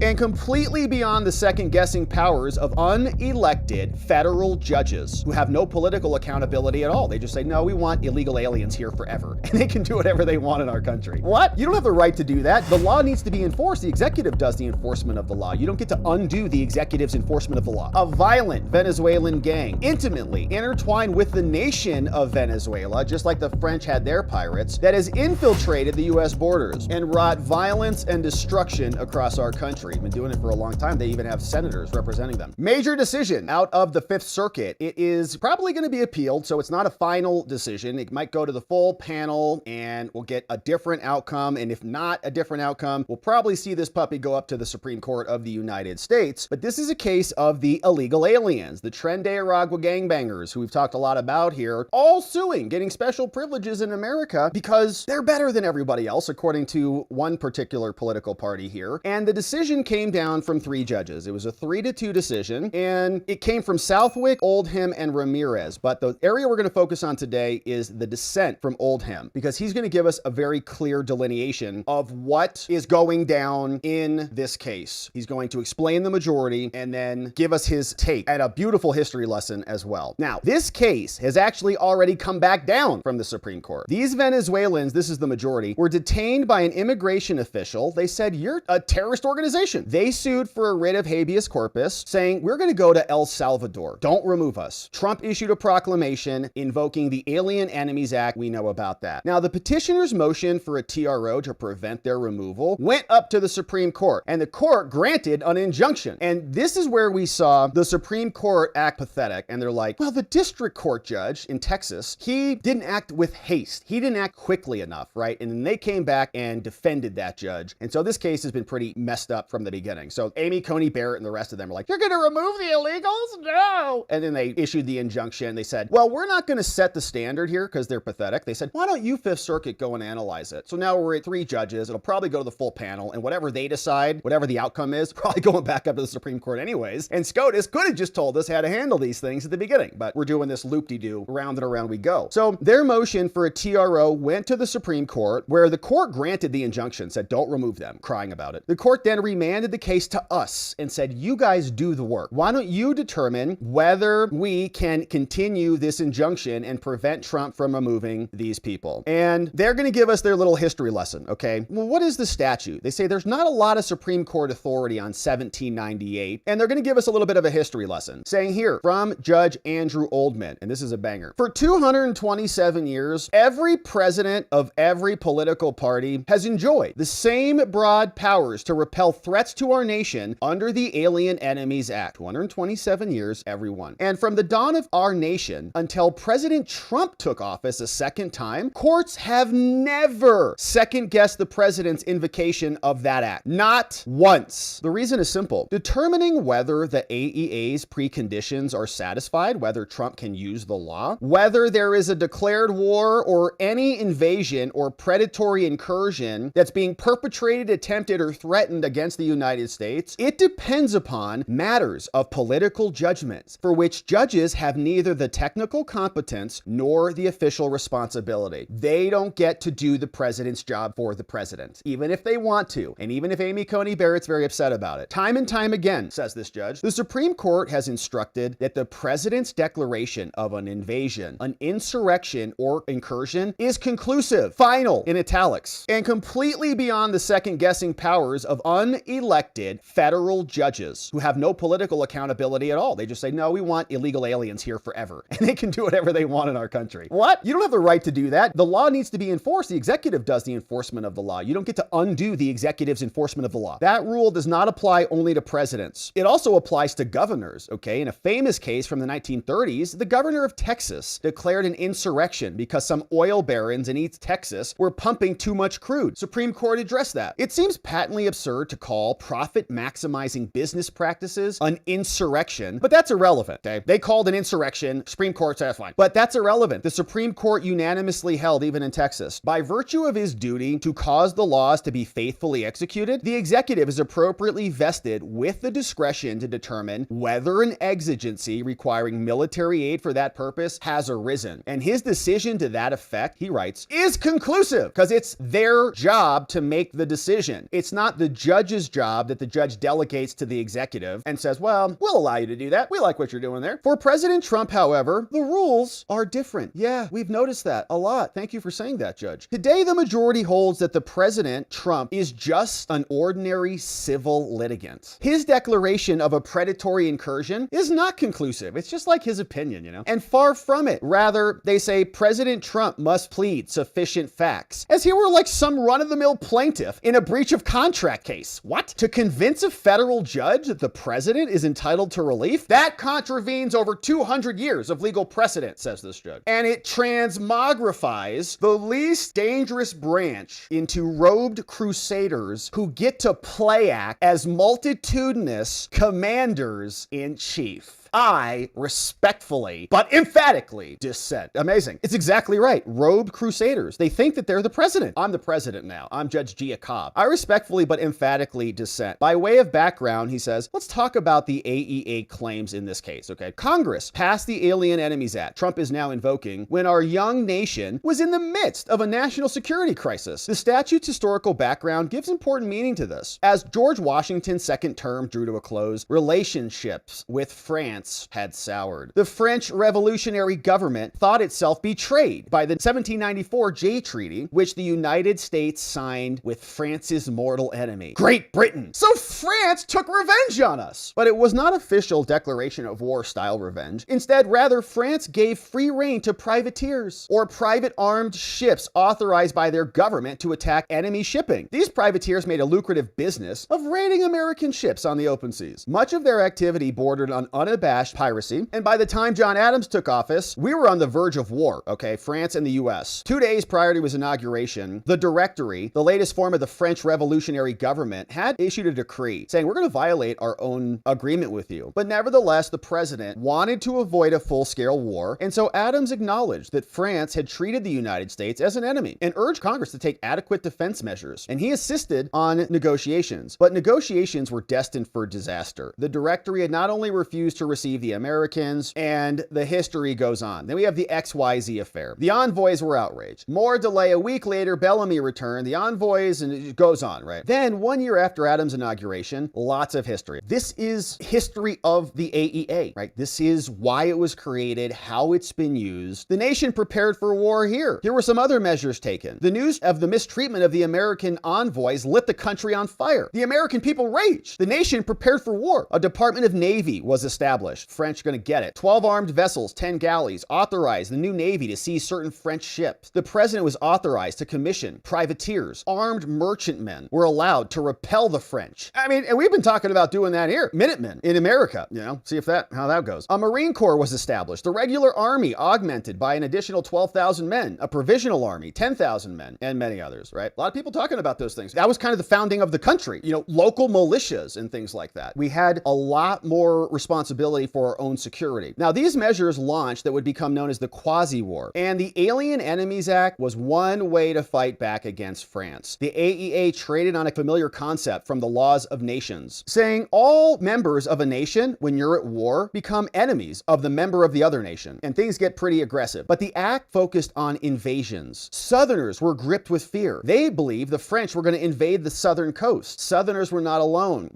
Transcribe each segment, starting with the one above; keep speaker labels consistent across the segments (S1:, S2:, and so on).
S1: And completely beyond the second-guessing powers of unelected federal judges who have no political accountability at all. They just say, no, we want illegal aliens here forever, and they can do whatever they want in our country. What? You don't have the right to do that. The law needs to be enforced. The executive does the enforcement of the law. You don't get to undo the executive's enforcement of the law. A violent Venezuelan gang, intimately intertwined with the nation of Venezuela, just like the French had their pirates, that has infiltrated the US borders and wrought violence and destruction across our country. Been doing it for a long time. They even have senators representing them. Major decision out of the Fifth Circuit. It is probably going to be appealed, so it's not a final decision. It might go to the full panel and we'll get a different outcome. And if not a different outcome, we'll probably see this puppy go up to the Supreme Court of the United States. But this is a case of the illegal aliens, the Tren de Aragua gangbangers, who we've talked a lot about here, all suing, getting special privileges in America because they're better than everybody else, according to one particular political party here. And the decision came down from 3 judges. It was a 3-2 decision, and it came from Southwick, Oldham, and Ramirez. But the area we're going to focus on today is the dissent from Oldham, because he's going to give us a very clear delineation of what is going down in this case. He's going to explain the majority and then give us his take and a beautiful history lesson as well. Now, this case has actually already come back down from the Supreme Court. These Venezuelans, this is the majority, were detained by an immigration official. They said, you're a terrorist organization. They sued for a writ of habeas corpus, saying, we're going to go to El Salvador. Don't remove us. Trump issued a proclamation invoking the Alien Enemies Act. We know about that. Now, the petitioner's motion for a TRO to prevent their removal went up to the Supreme Court, and the court granted an injunction. And this is where we saw the Supreme Court act pathetic. And they're like, well, the district court judge in Texas, he didn't act with haste. He didn't act quickly enough, right? And then they came back and defended that judge. And so this case has been pretty messed up from the beginning. So Amy Coney Barrett and the rest of them are like, you're going to remove the illegals? No. And then they issued the injunction. They said, well, we're not going to set the standard here because they're pathetic. They said, why don't you, Fifth Circuit, go and analyze it? So now we're at 3 judges. It'll probably go to the full panel, and whatever they decide, whatever the outcome is, probably going back up to the Supreme Court anyways. And SCOTUS could have just told us how to handle these things at the beginning, but we're doing this loop-de-doo, round and around we go. So their motion for a TRO went to the Supreme Court, where the court granted the injunction, said, don't remove them, crying about it. The court then remanded the case to us and said, you guys do the work. Why don't you determine whether we can continue this injunction and prevent Trump from removing these people? And they're going to give us their little history lesson, okay? Well, what is the statute? They say there's not a lot of Supreme Court authority on 1798, and they're going to give us a little bit of a history lesson, saying here from Judge Andrew Oldham, and this is a banger. For 227 years, every president of every political party has enjoyed the same broad powers to repel threats to our nation under the Alien Enemies Act. 227 years, everyone. And from the dawn of our nation until President Trump took office a second time, courts have never second-guessed the president's invocation of that act. Not once. The reason is simple. Determining whether the AEA's preconditions are satisfied, whether Trump can use the law, whether there is a declared war or any invasion or predatory incursion that's being perpetrated, attempted, or threatened against the United States, it depends upon matters of political judgments for which judges have neither the technical competence nor the official responsibility. They don't get to do the president's job for the president, even if they want to, and even if Amy Coney Barrett's very upset about it. Time and time again, says this judge, the Supreme Court has instructed that the president's declaration of an invasion, an insurrection, or incursion is conclusive, final, in italics, and completely beyond the second-guessing powers of unelected federal judges who have no political accountability at all. They just say, no, we want illegal aliens here forever, and they can do whatever they want in our country. What? You don't have the right to do that. The law needs to be enforced. The executive does the enforcement of the law. You don't get to undo the executive's enforcement of the law. That rule does not apply only to presidents. It also applies to governors, okay? In a famous case from the 1930s, the governor of Texas declared an insurrection because some oil barons in East Texas were pumping too much crude. Supreme Court addressed that. It seems patently absurd to call profit-maximizing business practices an insurrection, but that's irrelevant, okay? They called an insurrection. Supreme Court said that's fine. But that's irrelevant. The Supreme Court unanimously held, even in Texas, by virtue of his duty to cause the laws to be faithfully executed, the executive is appropriately vested with the discretion to determine whether an exigency requiring military aid for that purpose has arisen. And his decision to that effect, he writes, is conclusive because it's their job to make the decision. It's not the judge's job that the judge delegates to the executive and says, well, we'll allow you to do that. We like what you're doing there. For President Trump, however, the rules are different. Yeah, we've noticed that a lot. Thank you for saying that, Judge. Today, the majority holds that the President, Trump, is just an ordinary civil litigant. His declaration of a predatory incursion is not conclusive. It's just like his opinion, and far from it. Rather, they say President Trump must plead sufficient facts, as he were like some run-of-the-mill plaintiff in a breach of contract case. What? To convince a federal judge that the president is entitled to relief? That contravenes over 200 years of legal precedent, says this judge. And it transmogrifies the least dangerous branch into robed crusaders who get to play act as multitudinous commanders-in-chief. I respectfully, but emphatically dissent. Amazing. It's exactly right. Robed crusaders. They think that they're the president. I'm the president now. I'm Judge Giacab. I respectfully, but emphatically dissent. By way of background, he says, let's talk about the AEA claims in this case, okay? Congress passed the Alien Enemies Act, Trump is now invoking, when our young nation was in the midst of a national security crisis. The statute's historical background gives important meaning to this. As George Washington's second term drew to a close, relationships with France had soured. The French revolutionary government thought itself betrayed by the 1794 Jay Treaty, which the United States signed with France's mortal enemy, Great Britain. So France took revenge on us. But it was not official declaration of war style revenge. Instead, rather, France gave free rein to privateers, or private armed ships authorized by their government to attack enemy shipping. These privateers made a lucrative business of raiding American ships on the open seas. Much of their activity bordered on unabashed piracy, and by the time John Adams took office, we were on the verge of war, okay? France and the US. 2 days prior to his inauguration, the Directory, the latest form of the French revolutionary government, had issued a decree saying, we're going to violate our own agreement with you. But nevertheless, the president wanted to avoid a full-scale war, and so Adams acknowledged that France had treated the United States as an enemy and urged Congress to take adequate defense measures. And he insisted on negotiations, but negotiations were destined for disaster. The Directory had not only refused to receive the Americans, and the history goes on. Then we have the XYZ affair. The envoys were outraged. More delay, a week later, Bellamy returned, the envoys, and it goes on, right? Then 1 year after Adams' inauguration, lots of history. This is history of the AEA, right? This is why it was created, how it's been used. The nation prepared for war here. Here were some other measures taken. The news of the mistreatment of the American envoys lit the country on fire. The American people raged. The nation prepared for war. A Department of Navy was established. French gonna get it. 12 armed vessels, 10 galleys, authorized the new Navy to seize certain French ships. The president was authorized to commission privateers. Armed merchantmen were allowed to repel the French. I mean, and we've been talking about doing that here. Minutemen in America, see how that goes. A Marine Corps was established. The regular army augmented by an additional 12,000 men. A provisional army, 10,000 men, and many others, right? A lot of people talking about those things. That was kind of the founding of the country, local militias and things like that. We had a lot more responsibility for our own security. Now, these measures launched that would become known as the Quasi-War, and the Alien Enemies Act was one way to fight back against France. The AEA traded on a familiar concept from the laws of nations, saying all members of a nation, when you're at war, become enemies of the member of the other nation, and things get pretty aggressive. But the act focused on invasions. Southerners were gripped with fear. They believed the French were going to invade the southern coast. Southerners were not alone.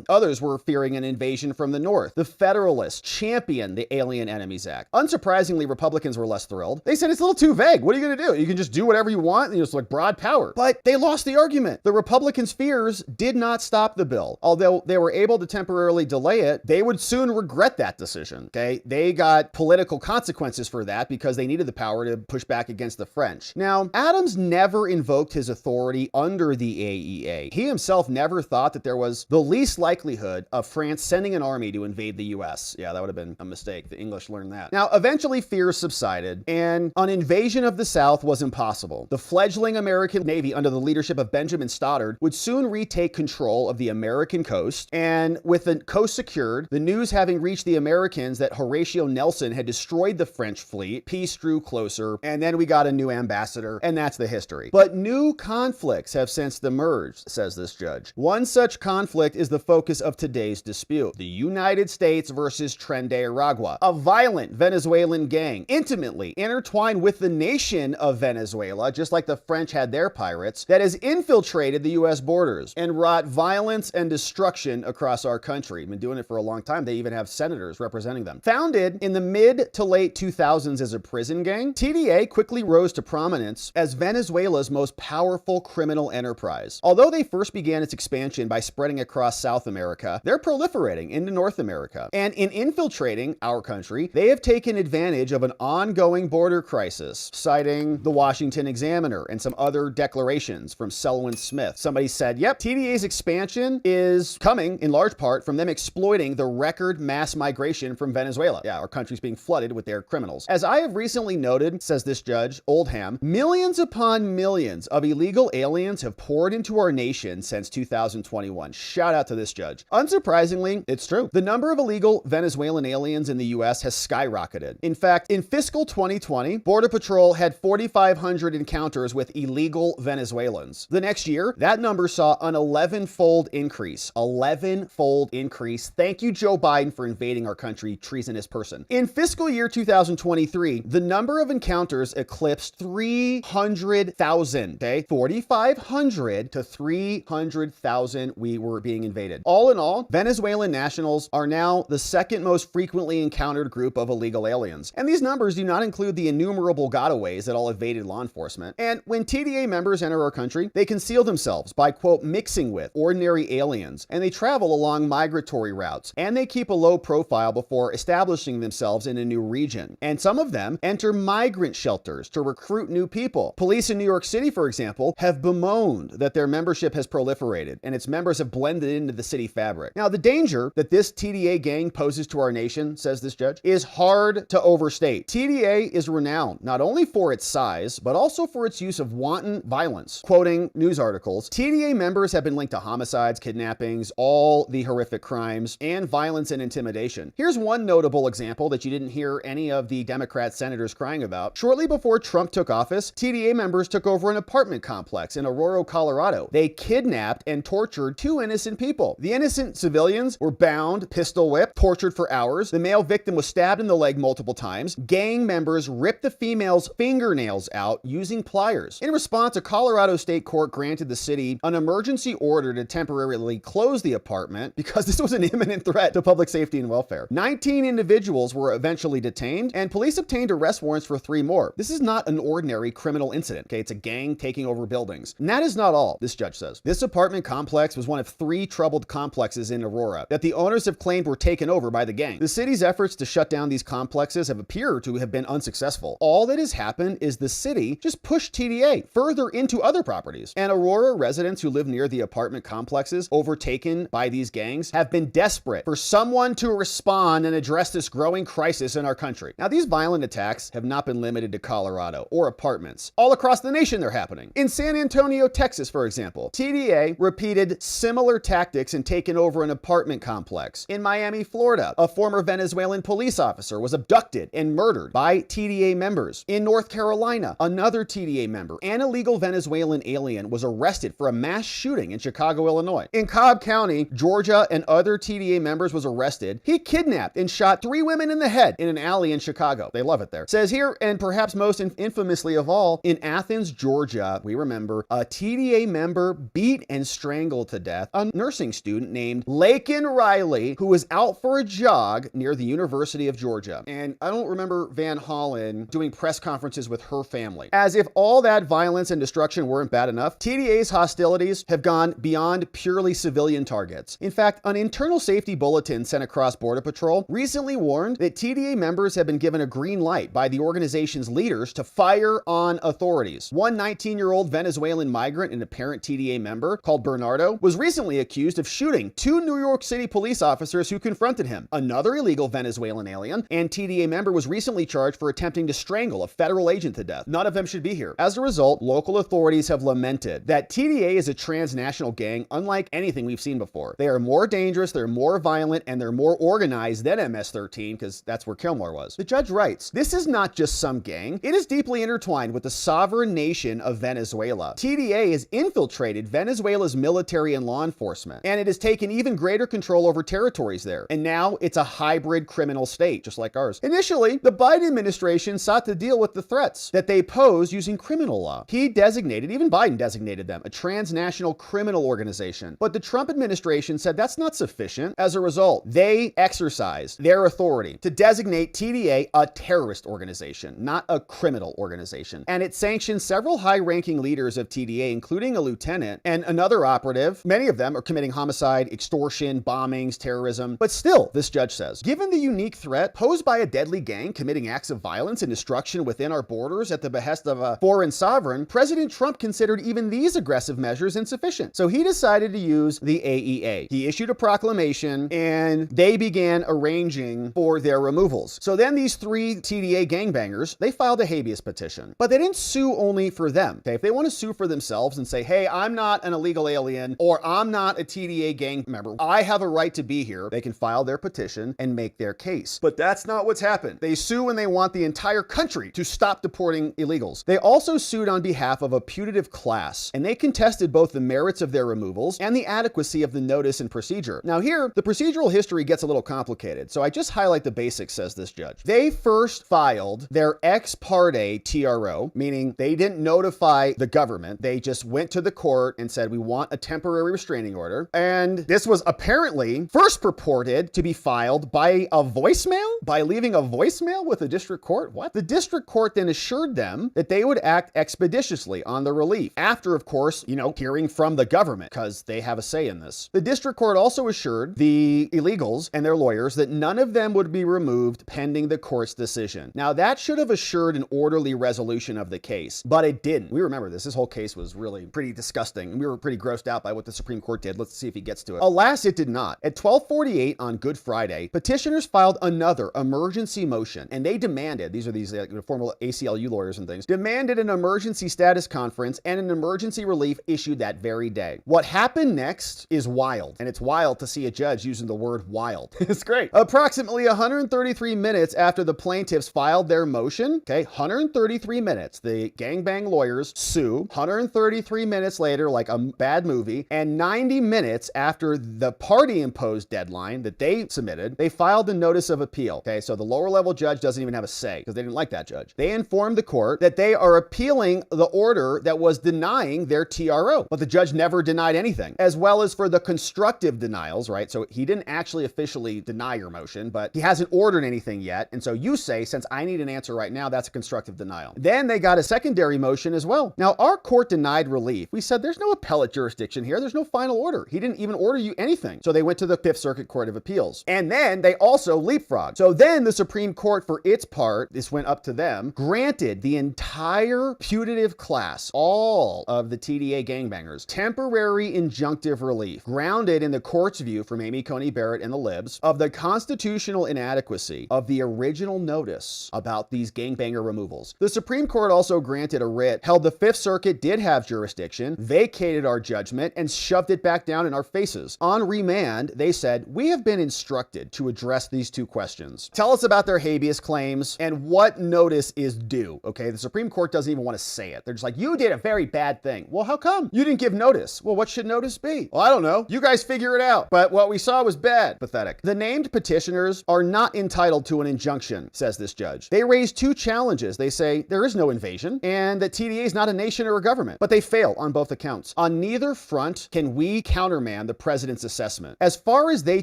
S1: Others were fearing an invasion from the north. The Federalists championed the Alien Enemies Act. Unsurprisingly, Republicans were less thrilled. They said it's a little too vague. What are you going to do? You can just do whatever you want, it's like broad power. But they lost the argument. The Republicans' fears did not stop the bill. Although they were able to temporarily delay it, they would soon regret that decision, okay? They got political consequences for that because they needed the power to push back against the French. Now, Adams never invoked his authority under the AEA. He himself never thought that there was the least likelihood of France sending an army to invade the US. Yeah, that would have been a mistake. The English learned that. Now, eventually fears subsided, and an invasion of the South was impossible. The fledgling American Navy under the leadership of Benjamin Stoddard would soon retake control of the American coast, and with the coast secured, the news having reached the Americans that Horatio Nelson had destroyed the French fleet, peace drew closer, and then we got a new ambassador, and that's the history. But new conflicts have since emerged, says this judge. One such conflict is the focus of today's dispute. The United States States versus Tren de Aragua, a violent Venezuelan gang intimately intertwined with the nation of Venezuela, just like the French had their pirates, that has infiltrated the U.S. borders and wrought violence and destruction across our country. Been doing it for a long time. They even have senators representing them. Founded in the mid to late 2000s as a prison gang, TDA quickly rose to prominence as Venezuela's most powerful criminal enterprise. Although they first began its expansion by spreading across South America, they're proliferating into North America. And in infiltrating our country, they have taken advantage of an ongoing border crisis, citing the Washington Examiner and some other declarations from Selwyn Smith. Somebody said, yep, TDA's expansion is coming in large part from them exploiting the record mass migration from Venezuela. Yeah, our country's being flooded with their criminals. As I have recently noted, says this judge, Oldham, millions upon millions of illegal aliens have poured into our nation since 2021. Shout out to this judge. Unsurprisingly, it's true. The number of illegal Venezuelan aliens in the U.S. has skyrocketed. In fact, in fiscal 2020, Border Patrol had 4,500 encounters with illegal Venezuelans. The next year, that number saw an 11-fold increase. 11-fold increase. Thank you, Joe Biden, for invading our country, treasonous person. In fiscal year 2023, the number of encounters eclipsed 300,000. Okay, 4,500 to 300,000 we were being invaded. All in all, Venezuelan nationals are now the second most frequently encountered group of illegal aliens. And these numbers do not include the innumerable gotaways that all evaded law enforcement. And when TDA members enter our country, they conceal themselves by, quote, mixing with ordinary aliens, and they travel along migratory routes, and they keep a low profile before establishing themselves in a new region. And some of them enter migrant shelters to recruit new people. Police in New York City, for example, have bemoaned that their membership has proliferated and its members have blended into the city fabric. Now, the danger that this TDA gang poses to our nation, says this judge, is hard to overstate. TDA is renowned not only for its size, but also for its use of wanton violence. Quoting news articles, TDA members have been linked to homicides, kidnappings, all the horrific crimes, and violence and intimidation. Here's one notable example that you didn't hear any of the Democrat senators crying about. Shortly before Trump took office, TDA members took over an apartment complex in Aurora, Colorado. They kidnapped and tortured 2 innocent people. The innocent civilians were bound, pistol whipped, tortured for hours. The male victim was stabbed in the leg multiple times. Gang members ripped the female's fingernails out using pliers. In response, a Colorado state court granted the city an emergency order to temporarily close the apartment because this was an imminent threat to public safety and welfare. 19 individuals were eventually detained, and police obtained arrest warrants for 3 more. This is not an ordinary criminal incident, okay? It's a gang taking over buildings. And that is not all, this judge says. This apartment complex was one of 3 troubled complexes in Aurora that the owners have claimed were taken over by the gang. The city's efforts to shut down these complexes have appeared to have been unsuccessful. All that has happened is the city just pushed TDA further into other properties. And Aurora residents who live near the apartment complexes overtaken by these gangs have been desperate for someone to respond and address this growing crisis in our country. Now, these violent attacks have not been limited to Colorado or apartments. All across the nation they're happening. In San Antonio, Texas, for example, TDA repeated similar tactics and taken over an apartment complex. In Miami, Florida, a former Venezuelan police officer was abducted and murdered by TDA members. In North Carolina, another TDA member, an illegal Venezuelan alien, was arrested for a mass shooting in Chicago, Illinois. In Cobb County, Georgia, and other TDA members was arrested. He kidnapped and shot 3 women in the head in an alley in Chicago. They love it there. Says here, and perhaps most infamously of all, in Athens, Georgia, we remember, a TDA member beat and strangled to death a nursing student named Laken Riley, who was out for a jog near the University of Georgia. And I don't remember Van Hollen doing press conferences with her family. As if all that violence and destruction weren't bad enough, TDA's hostilities have gone beyond purely civilian targets. In fact, an internal safety bulletin sent across Border Patrol recently warned that TDA members have been given a green light by the organization's leaders to fire on authorities. One 19-year-old Venezuelan migrant and apparent TDA member called Bernardo was recently accused of shooting 2 New York City police officers who confronted him. Another illegal Venezuelan alien and TDA member was recently charged for attempting to strangle a federal agent to death. None of them should be here. As a result, local authorities have lamented that TDA is a transnational gang unlike anything we've seen before. They are more dangerous, they're more violent, and they're more organized than MS-13 because that's where Kilmore was. The judge writes, this is not just some gang. It is deeply intertwined with the sovereign nation of Venezuela. TDA has infiltrated Venezuela's military and law enforcement, and it has taken even greater control over territories there. there. And now it's a hybrid criminal state, just like ours. Initially, the Biden administration sought to deal with the threats that they pose using criminal law. He designated, even Biden designated them, a transnational criminal organization. But the Trump administration said that's not sufficient. As a result, they exercised their authority to designate TDA a terrorist organization, not a criminal organization. And it sanctioned several high-ranking leaders of TDA, including a lieutenant and another operative. Many of them are committing homicide, extortion, bombings, terrorism. But still, this judge says, given the unique threat posed by a deadly gang committing acts of violence and destruction within our borders at the behest of a foreign sovereign, President Trump considered even these aggressive measures insufficient. So he decided to use the AEA. He issued a proclamation and they began arranging for their removals. So then these three TDA gangbangers, they filed a habeas petition, but they didn't sue only for them. Okay, if they want to sue for themselves and say, hey, I'm not an illegal alien or I'm not a TDA gang member, I have a right to be here, they can file their petition and make their case. But that's not what's happened. They sue and they want the entire country to stop deporting illegals. They also sued on behalf of a putative class, and they contested both the merits of their removals and the adequacy of the notice and procedure. Now here, the procedural history gets a little complicated, so I just highlight the basics, says this judge. They first filed their ex parte TRO, meaning they didn't notify the government. They just went to the court and said, we want a temporary restraining order. And this was apparently first purported to be filed by a voicemail, by leaving a voicemail with the district court. What? The district court then assured them that they would act expeditiously on the relief after, of course, hearing from the government, because they have a say in this. The district court also assured the illegals and their lawyers that none of them would be removed pending the court's decision. Now that should have assured an orderly resolution of the case, but it didn't. We remember this. This whole case was really pretty disgusting. We were pretty grossed out by what the Supreme Court did. Let's see if he gets to it. Alas, it did not. At 12:48 on Good Friday, petitioners filed another emergency motion, and they demanded, these are these former ACLU lawyers and things, demanded an emergency status conference and an emergency relief issued that very day. What happened next is wild, and it's wild to see a judge using the word wild. It's great. Approximately 133 minutes after the plaintiffs filed their motion, 133 minutes, the gangbang lawyers sue. 133 minutes later, like a bad movie, and 90 minutes after the party imposed deadline that they submitted, they filed a notice of appeal. So the lower level judge doesn't even have a say because they didn't like that judge. They informed the court that they are appealing the order that was denying their TRO, but the judge never denied anything, as well as for the constructive denials, right? So he didn't actually officially deny your motion, but he hasn't ordered anything yet. And so you say, since I need an answer right now, that's a constructive denial. Then they got a secondary motion as well. Now, our court denied relief. We said there's no appellate jurisdiction here. There's no final order. He didn't even order you anything. So they went to the Fifth Circuit Court of Appeals. And then they also leapfrogged. So then the Supreme Court, for its part, this went up to them, granted the entire putative class, all of the TDA gangbangers, temporary injunctive relief, grounded in the court's view from Amy Coney Barrett and the libs of the constitutional inadequacy of the original notice about these gangbanger removals. The Supreme Court also granted a writ, held the Fifth Circuit did have jurisdiction, vacated our judgment, and shoved it back down in our faces. On remand, they said, we have been instructed to address these two questions. Tell us about their habeas claims and what notice is due. The Supreme Court doesn't even want to say it. They're just like, you did a very bad thing. Well, how come? You didn't give notice. Well, what should notice be? Well, I don't know. You guys figure it out. But what we saw was bad. Pathetic. The named petitioners are not entitled to an injunction, says this judge. They raise two challenges. They say there is no invasion and that TDA is not a nation or a government, but they fail on both accounts. On neither front can we countermand the president's assessment. As far as they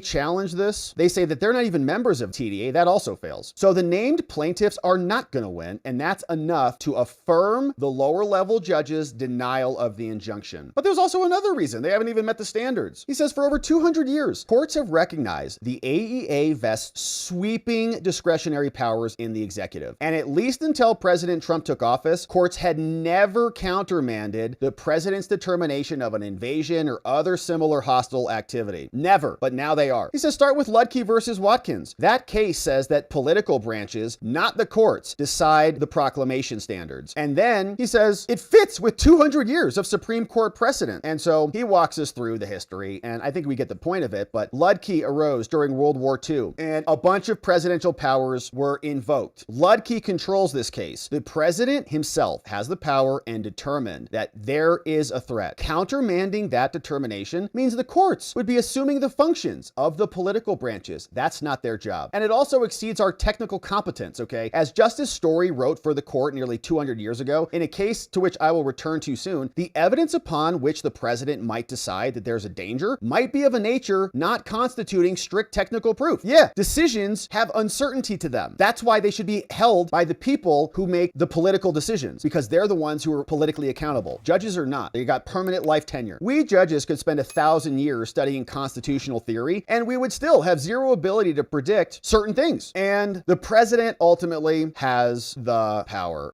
S1: challenge this, they say that they're not even members of TDA. That also fails. So the named plaintiffs are not going to win, and that's enough to affirm the lower level judge's denial of the injunction. But there's also another reason. They haven't even met the standards. He says for over 200 years, courts have recognized the AEA vests sweeping discretionary powers in the executive. And at least until President Trump took office, courts had never countermanded the president's determination of an invasion or other similar hostile activity. Never. But now they are. He says start with Ludke versus Watkins. That case says that political branches, not the courts, decide the proclamation standards. And then he says it fits with 200 years of Supreme Court precedent. And so he walks us through the history, and I think we get the point of it, but Ludke arose during World War II, and a bunch of presidential powers were invoked. Ludke controls this case. The president himself has the power and determined that there is a threat. Countermanding that determination means the courts would be assuming the functions of the political branches. That's not their job. And it also exceeds our technical competence, okay? As Justice Story wrote for the court nearly 200 years ago, in a case to which I will return to soon, the evidence upon which the president might decide that there's a danger might be of a nature not constituting strict technical proof. Yeah, decisions have uncertainty to them. That's why they should be held by the people who make the political decisions, because they're the ones who are politically accountable. Judges are not. They got permanent life tenure. We judges could spend 1,000 years studying constitutional theory, and we would still have zero ability to predict certain things. And the president ultimately has the power.